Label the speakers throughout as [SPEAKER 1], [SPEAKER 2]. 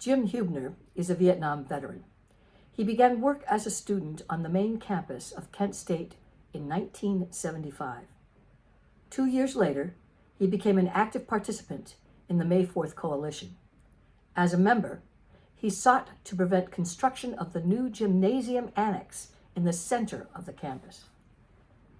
[SPEAKER 1] Jim Huebner is a Vietnam veteran. He began work as a student on the main campus of Kent State in 1975. 2 years later, he became an active participant in the May 4th Coalition. As a member, he sought to prevent construction of the new gymnasium annex in the center of the campus.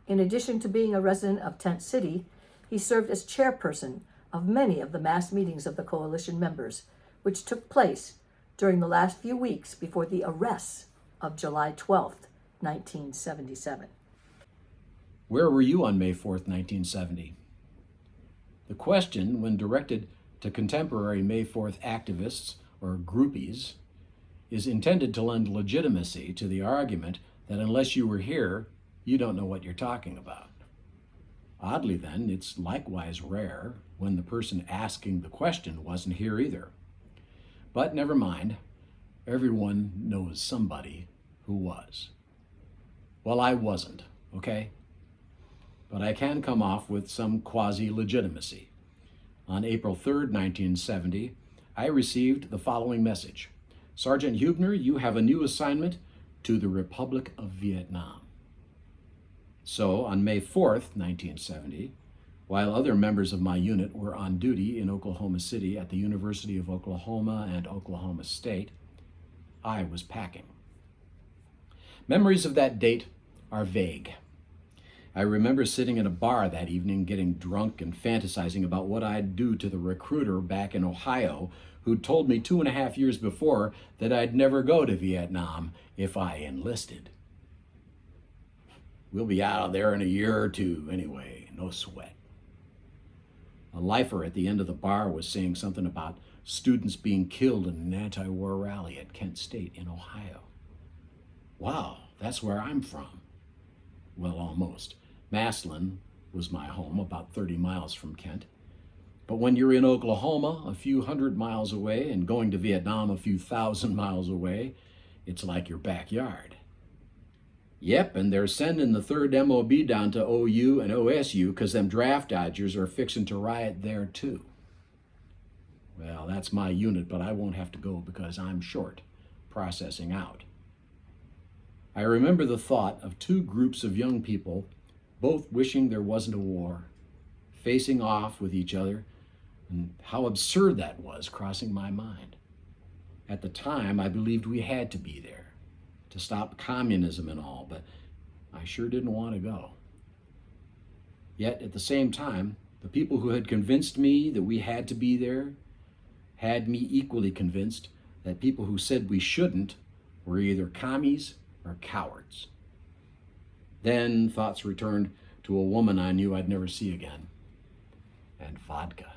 [SPEAKER 1] In addition to being a resident of Tent City, he served as chairperson of many of the mass meetings of the coalition members, which took place during the last few weeks before the arrests of July 12th, 1977.
[SPEAKER 2] Where were you on May 4th, 1970? The question, when directed to contemporary May 4th activists or groupies, is intended to lend legitimacy to the argument that unless you were here, you don't know what you're talking about. Oddly then, it's likewise rare when the person asking the question wasn't here either. But never mind, everyone knows somebody who was. Well, I wasn't, okay? But I can come off with some quasi-legitimacy. On April 3rd, 1970, I received the following message. Sergeant Huebner, you have a new assignment to the Republic of Vietnam. So on May 4th, 1970, while other members of my unit were on duty in Oklahoma City at the University of Oklahoma and Oklahoma State, I was packing. Memories of that date are vague. I remember sitting in a bar that evening getting drunk and fantasizing about what I'd do to the recruiter back in Ohio who'd told me 2.5 years before that I'd never go to Vietnam if I enlisted. We'll be out of there in a year or two anyway, no sweat. A lifer at the end of the bar was saying something about students being killed in an anti-war rally at Kent State in Ohio. Wow, that's where I'm from. Well, almost. Maslin was my home, about 30 miles from Kent. But when you're in Oklahoma, a few hundred miles away, and going to Vietnam a few thousand miles away, it's like your backyard. Yep, and they're sending the 3rd MOB down to OU and OSU because them draft dodgers are fixing to riot there too. Well, that's my unit, but I won't have to go because I'm short, processing out. I remember the thought of 2 groups of young people, both wishing there wasn't a war, facing off with each other, and how absurd that was crossing my mind. At the time, I believed we had to be there to stop communism and all, but I sure didn't want to go. Yet at the same time, the people who had convinced me that we had to be there had me equally convinced that people who said we shouldn't were either commies or cowards. Then thoughts returned to a woman I knew I'd never see again, and vodka.